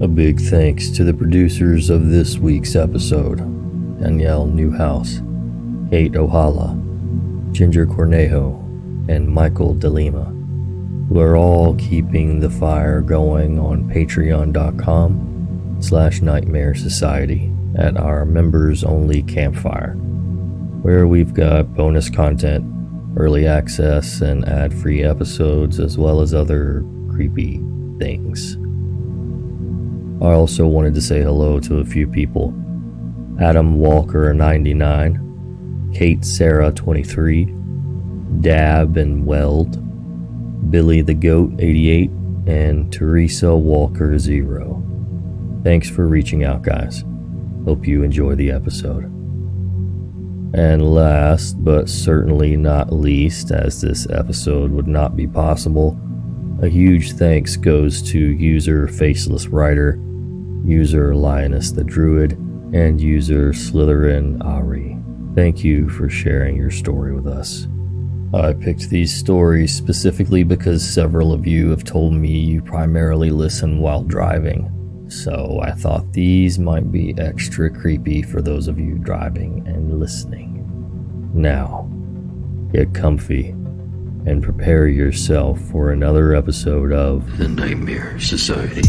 A big thanks to the producers of this week's episode, Danielle Newhouse, Kate Ohala, Ginger Cornejo, and Michael DeLima, who are all keeping the fire going on patreon.com/Nightmare Society at our members-only campfire, where we've got bonus content, early access, and ad-free episodes, as well as other creepy things. I also wanted to say hello to a few people: Adam Walker 99, Kate Sarah 23, Dab and Weld, Billy the Goat 88, and Teresa Walker 0. Thanks for reaching out, guys. Hope you enjoy the episode. And last but certainly not least, as this episode would not be possible, a huge thanks goes to user facelesswriter, user lionessthedruid, and user slytherinahri. Thank you for sharing your story with us. I picked these stories specifically because several of you have told me you primarily listen while driving, so I thought these might be extra creepy for those of you driving and listening. Now, get comfy and prepare yourself for another episode of The Nightmare Society.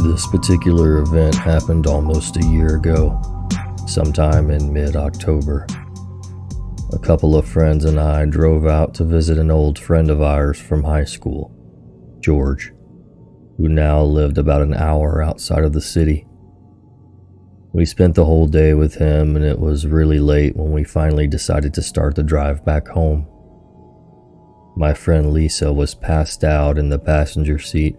This particular event happened almost a year ago, sometime in mid-October. A couple of friends and I drove out to visit an old friend of ours from high school, George, who now lived about an hour outside of the city. We spent the whole day with him, and it was really late when we finally decided to start the drive back home. My friend Lisa was passed out in the passenger seat.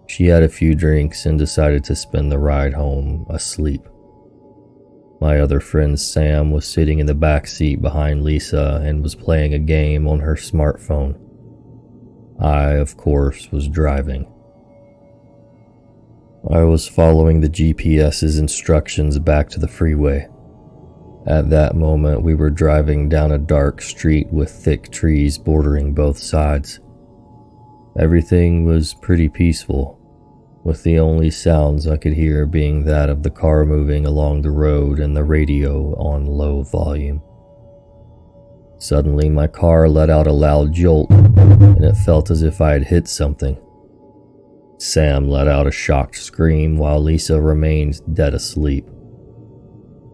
She had a few drinks and decided to spend the ride home asleep. My other friend Sam was sitting in the back seat behind Lisa and was playing a game on her smartphone. I, of course, was driving. I was following the GPS's instructions back to the freeway. At that moment, we were driving down a dark street with thick trees bordering both sides. Everything was pretty peaceful, with the only sounds I could hear being that of the car moving along the road and the radio on low volume. Suddenly, my car let out a loud jolt, and it felt as if I had hit something. Sam let out a shocked scream while Lisa remained dead asleep.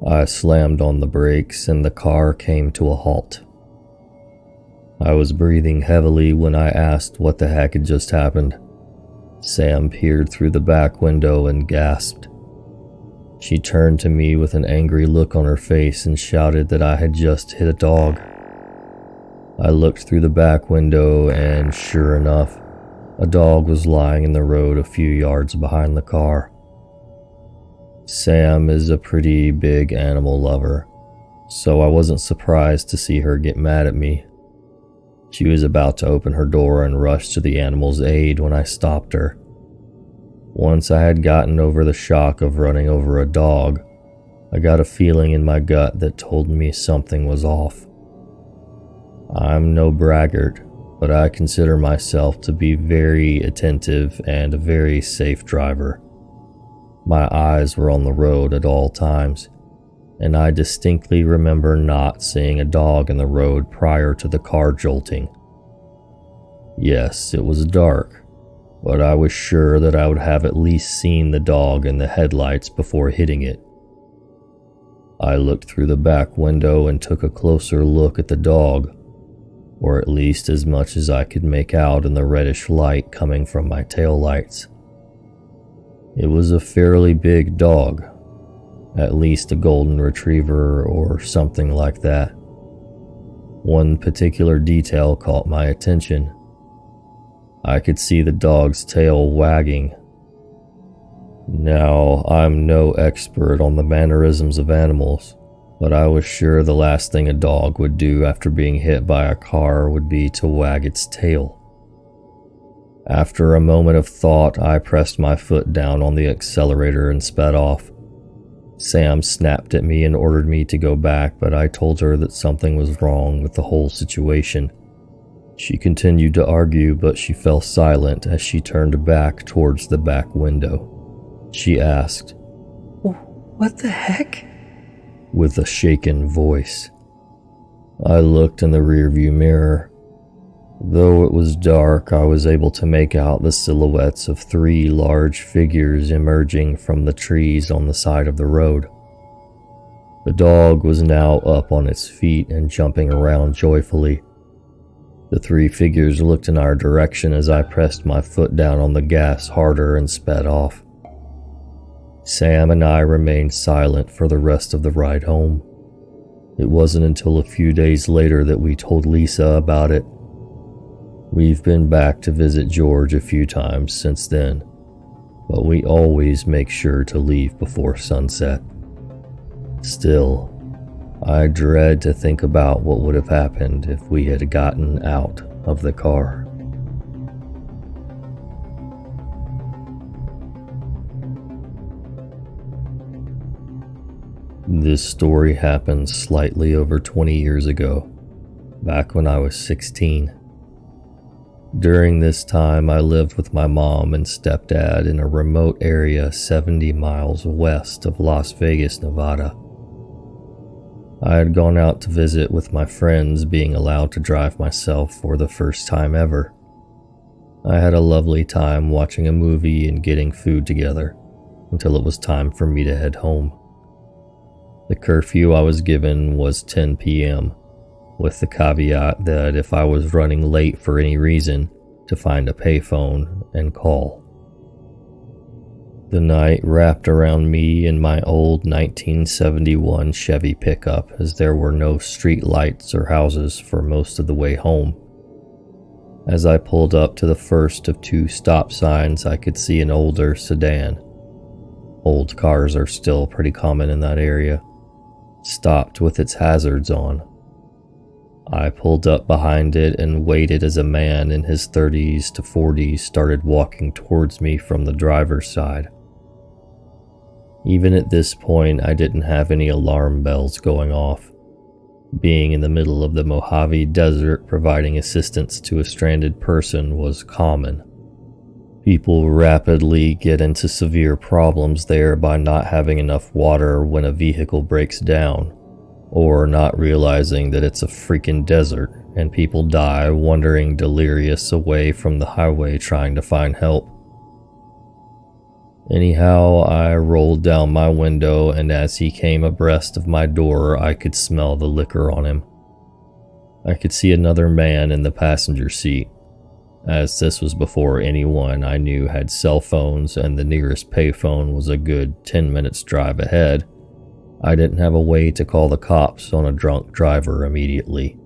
I slammed on the brakes and the car came to a halt. I was breathing heavily when I asked what the heck had just happened. Sam peered through the back window and gasped. She turned to me with an angry look on her face and shouted that I had just hit a dog. I looked through the back window and, sure enough, a dog was lying in the road a few yards behind the car. Sam is a pretty big animal lover, so I wasn't surprised to see her get mad at me. She was about to open her door and rush to the animal's aid when I stopped her. Once I had gotten over the shock of running over a dog, I got a feeling in my gut that told me something was off. I'm no braggart, but I consider myself to be very attentive and a very safe driver. My eyes were on the road at all times, and I distinctly remember not seeing a dog in the road prior to the car jolting. Yes, it was dark, but I was sure that I would have at least seen the dog in the headlights before hitting it. I looked through the back window and took a closer look at the dog, or at least as much as I could make out in the reddish light coming from my taillights. It was a fairly big dog, at least a golden retriever or something like that. One particular detail caught my attention. I could see the dog's tail wagging. Now, I'm no expert on the mannerisms of animals, but I was sure the last thing a dog would do after being hit by a car would be to wag its tail. After a moment of thought, I pressed my foot down on the accelerator and sped off. Sam snapped at me and ordered me to go back, but I told her that something was wrong with the whole situation. She continued to argue, but she fell silent as she turned back towards the back window. She asked, "What the heck?" with a shaken voice. I looked in the rearview mirror. Though it was dark, I was able to make out the silhouettes of 3 large figures emerging from the trees on the side of the road. The dog was now up on its feet and jumping around joyfully. The 3 figures looked in our direction as I pressed my foot down on the gas harder and sped off. Sam and I remained silent for the rest of the ride home. It wasn't until a few days later that we told Lisa about it. We've been back to visit George a few times since then, but we always make sure to leave before sunset. Still, I dread to think about what would have happened if we had gotten out of the car. This story happened slightly over 20 years ago, back when I was 16. During this time, I lived with my mom and stepdad in a remote area 70 miles west of Las Vegas, Nevada. I had gone out to visit with my friends, being allowed to drive myself for the first time ever. I had a lovely time watching a movie and getting food together until it was time for me to head home. The curfew I was given was 10 p.m., with the caveat that if I was running late for any reason, to find a payphone and call. The night wrapped around me in my old 1971 Chevy pickup, as there were no street lights or houses for most of the way home. As I pulled up to the first of 2 stop signs, I could see an older sedan. Old cars are still pretty common in that area. Stopped with its hazards on. I pulled up behind it and waited as a man in his 30s to 40s started walking towards me from the driver's side. Even at this point, I didn't have any alarm bells going off. Being in the middle of the Mojave Desert, providing assistance to a stranded person was common. People rapidly get into severe problems there by not having enough water when a vehicle breaks down, or not realizing that it's a freaking desert and people die wandering delirious away from the highway trying to find help. Anyhow, I rolled down my window, and as he came abreast of my door, I could smell the liquor on him. I could see another man in the passenger seat. As this was before anyone I knew had cell phones and the nearest payphone was a good 10 minutes drive ahead, I didn't have a way to call the cops on a drunk driver immediately.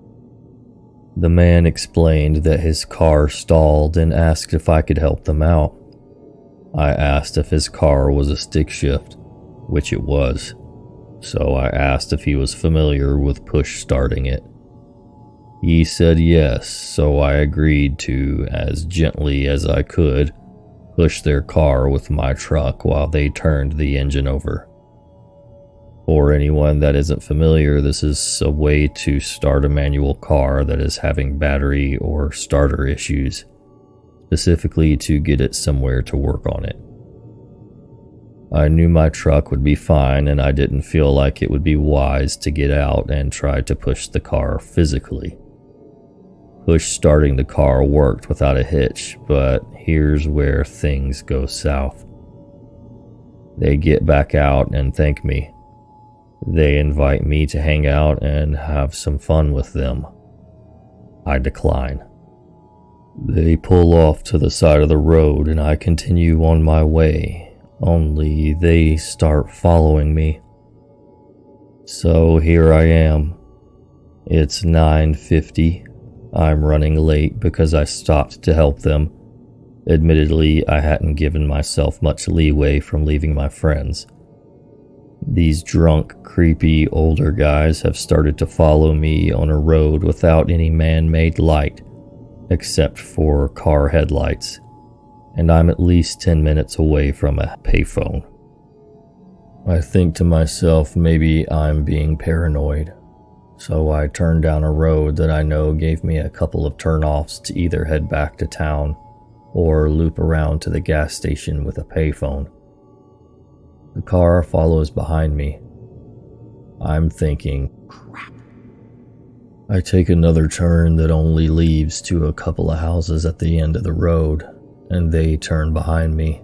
The man explained that his car stalled and asked if I could help them out. I asked if his car was a stick shift, which it was, so I asked if he was familiar with push starting it. He said yes, so I agreed to, as gently as I could, push their car with my truck while they turned the engine over. For anyone that isn't familiar, this is a way to start a manual car that is having battery or starter issues, specifically to get it somewhere to work on it. I knew my truck would be fine, and I didn't feel like it would be wise to get out and try to push the car physically. Push starting the car worked without a hitch, but here's where things go south. They get back out and thank me. They invite me to hang out and have some fun with them. I decline. They pull off to the side of the road and I continue on my way, only they start following me. So here I am. It's 9:50. I'm running late because I stopped to help them. Admittedly, I hadn't given myself much leeway from leaving my friends. These drunk, creepy older guys have started to follow me on a road without any man-made light, except for car headlights. and I'm at least 10 minutes away from a payphone. I think to myself, maybe I'm being paranoid, so I turn down a road that I know gave me a couple of turnoffs to either head back to town or loop around to the gas station with a payphone. The car follows behind me. I'm thinking, crap. I take another turn that only leads to a couple of houses at the end of the road, and they turn behind me.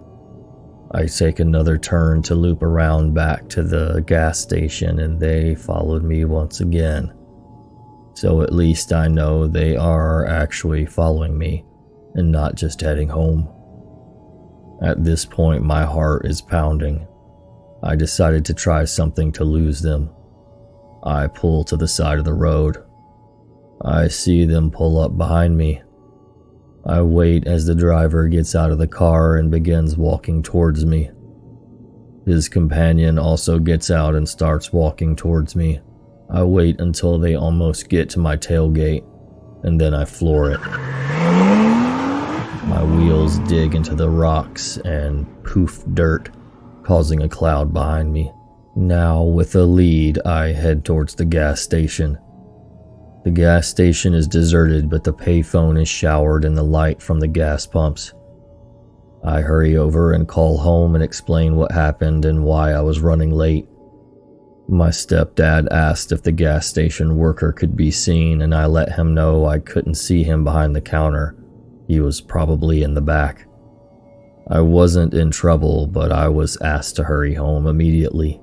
I take another turn to loop around back to the gas station, and they followed me once again. So at least I know they are actually following me and not just heading home. At this point, my heart is pounding. I decided to try something to lose them. I pull to the side of the road. I see them pull up behind me. I wait as the driver gets out of the car and begins walking towards me. His companion also gets out and starts walking towards me. I wait until they almost get to my tailgate, and then I floor it. My wheels dig into the rocks and poof dirt, causing a cloud behind me. Now, with a lead, I head towards the gas station. The gas station is deserted, but the payphone is showered in the light from the gas pumps. I hurry over and call home and explain what happened and why I was running late. My stepdad asked if the gas station worker could be seen, and I let him know I couldn't see him behind the counter. He was probably in the back. I wasn't in trouble, but I was asked to hurry home immediately.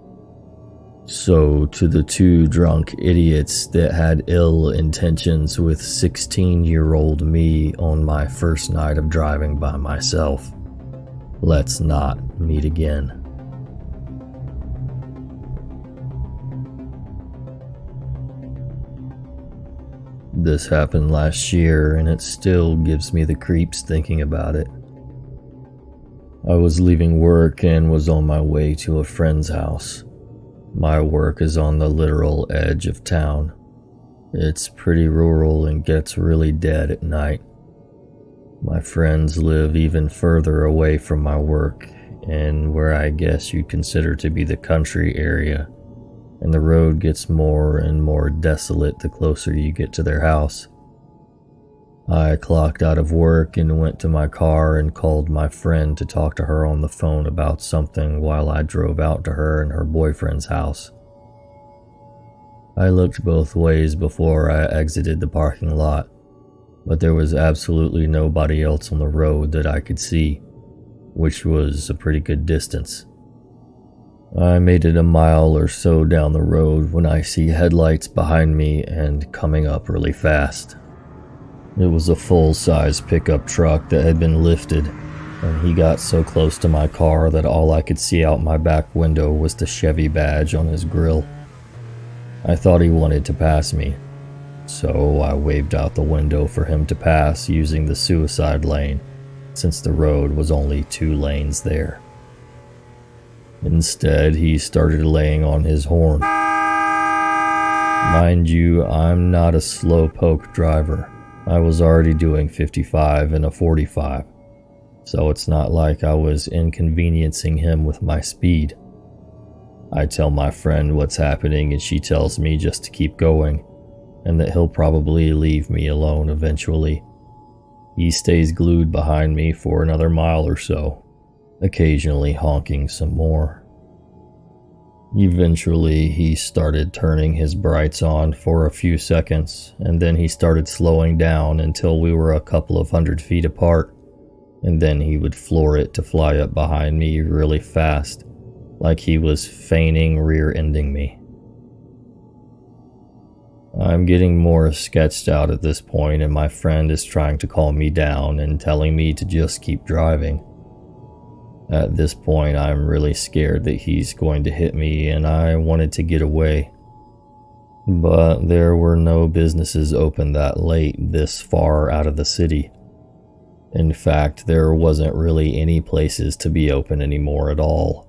So, to the two drunk idiots that had ill intentions with 16-year-old me on my first night of driving by myself, let's not meet again. This happened last year, and it still gives me the creeps thinking about it. I was leaving work and was on my way to a friend's house. My work is on the literal edge of town. It's pretty rural and gets really dead at night. My friends live even further away from my work, in where I guess you'd consider to be the country area, and the road gets more and more desolate the closer you get to their house. I clocked out of work and went to my car and called my friend to talk to her on the phone about something while I drove out to her and her boyfriend's house. I looked both ways before I exited the parking lot, but there was absolutely nobody else on the road that I could see, which was a pretty good distance. I made it a mile or so down the road when I see headlights behind me and coming up really fast. It was a full-size pickup truck that had been lifted, and he got so close to my car that all I could see out my back window was the Chevy badge on his grill. I thought he wanted to pass me, so I waved out the window for him to pass using the suicide lane, since the road was only 2 lanes there. Instead, he started laying on his horn. Mind you, I'm not a slowpoke driver. I was already doing 55 in a 45, so it's not like I was inconveniencing him with my speed. I tell my friend what's happening and she tells me just to keep going, and that he'll probably leave me alone eventually. He stays glued behind me for another mile or so, occasionally honking some more. Eventually, he started turning his brights on for a few seconds, and then he started slowing down until we were a couple of 100 feet apart, and then he would floor it to fly up behind me really fast, like he was feigning rear-ending me. I'm getting more sketched out at this point, and my friend is trying to calm me down and telling me to just keep driving. At this point, I'm really scared that he's going to hit me, and I wanted to get away. But there were no businesses open that late this far out of the city. In fact, there wasn't really any places to be open anymore at all.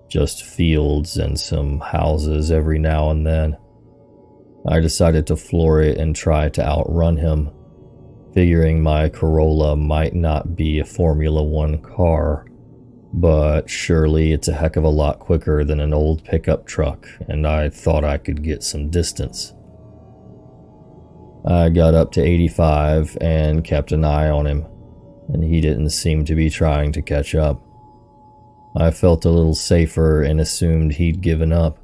Just fields and some houses every now and then. I decided to floor it and try to outrun him. figuring my Corolla might not be a Formula One car, but surely it's a heck of a lot quicker than an old pickup truck, and I thought I could get some distance. I got up to 85 and kept an eye on him, and he didn't seem to be trying to catch up. I felt a little safer and assumed he'd given up,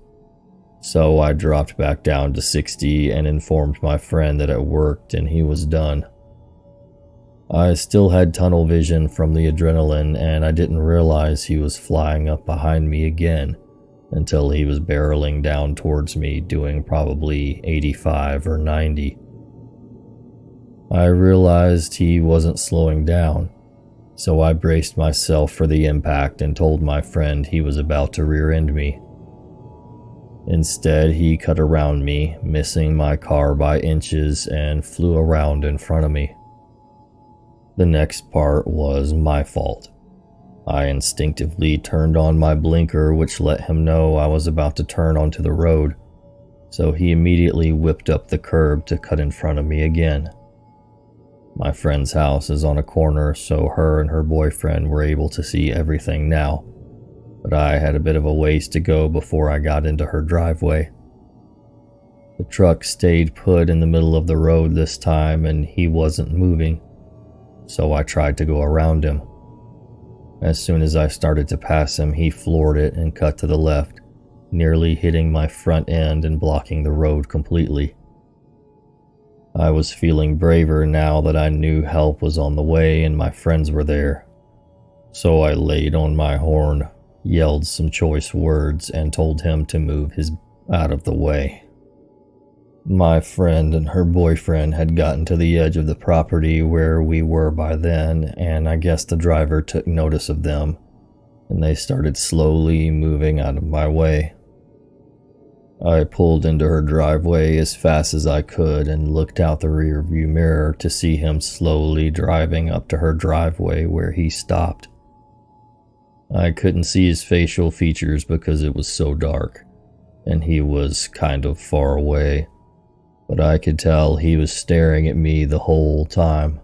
so I dropped back down to 60 and informed my friend that it worked and he was done. I still had tunnel vision from the adrenaline, and I didn't realize he was flying up behind me again until he was barreling down towards me, doing probably 85 or 90. I realized he wasn't slowing down, so I braced myself for the impact and told my friend he was about to rear-end me. Instead, he cut around me, missing my car by inches, and flew around in front of me. The next part was my fault. I instinctively turned on my blinker, which let him know I was about to turn onto the road, so he immediately whipped up the curb to cut in front of me again. My friend's house is on a corner, so her and her boyfriend were able to see everything now, but I had a bit of a ways to go before I got into her driveway. The truck stayed put in the middle of the road this time, and he wasn't moving, so I tried to go around him. As soon as I started to pass him, he floored it and cut to the left, nearly hitting my front end and blocking the road completely. I was feeling braver now that I knew help was on the way and my friends were there. So I laid on my horn, yelled some choice words, and told him to move his out of the way. My friend and her boyfriend had gotten to the edge of the property where we were by then, and I guess the driver took notice of them, and they started slowly moving out of my way. I pulled into her driveway as fast as I could and looked out the rearview mirror to see him slowly driving up to her driveway where he stopped. I couldn't see his facial features because it was so dark, and he was kind of far away, but I could tell he was staring at me the whole time.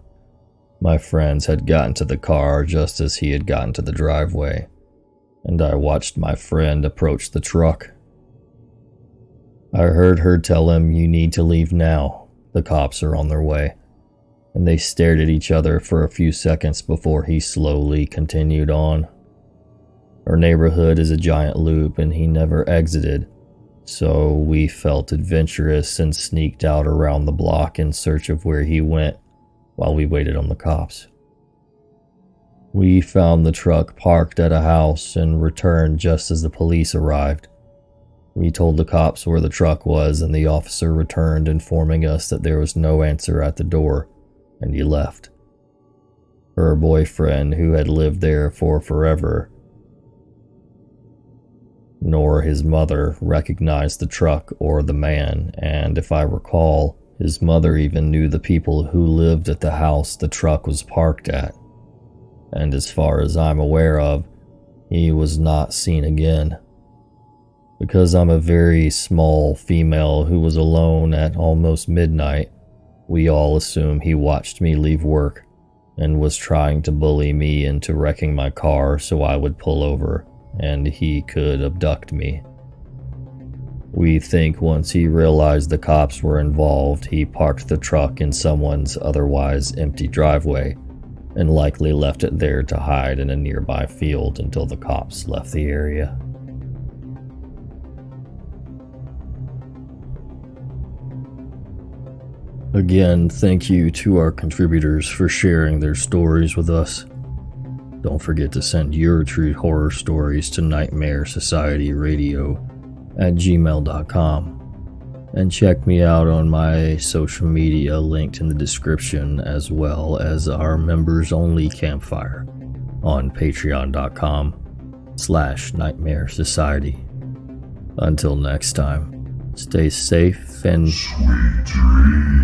My friends had gotten to the car just as he had gotten to the driveway, and I watched my friend approach the truck. I heard her tell him, "You need to leave now. The cops are on their way." And they stared at each other for a few seconds before he slowly continued on. Our neighborhood is a giant loop and he never exited, so we felt adventurous and sneaked out around the block in search of where he went while we waited on the cops. We found the truck parked at a house and returned just as the police arrived. We told the cops where the truck was, and the officer returned informing us that there was no answer at the door, and he left. Her boyfriend, who had lived there for forever, nor his mother recognized the truck or the man, and if I recall, his mother even knew the people who lived at the house the truck was parked at. And as far as I'm aware of, he was not seen again. Because I'm a very small female who was alone at almost midnight, we all assume he watched me leave work and was trying to bully me into wrecking my car so I would pull over and he could abduct me. We think once he realized the cops were involved, he parked the truck in someone's otherwise empty driveway and likely left it there to hide in a nearby field until the cops left the area. Again, thank you to our contributors for sharing their stories with us. Don't forget to send your true horror stories to nightmaresocietyradio@gmail.com. And check me out on my social media linked in the description, as well as our members-only campfire on patreon.com/nightmaresociety. Until next time, stay safe and sweet dreams.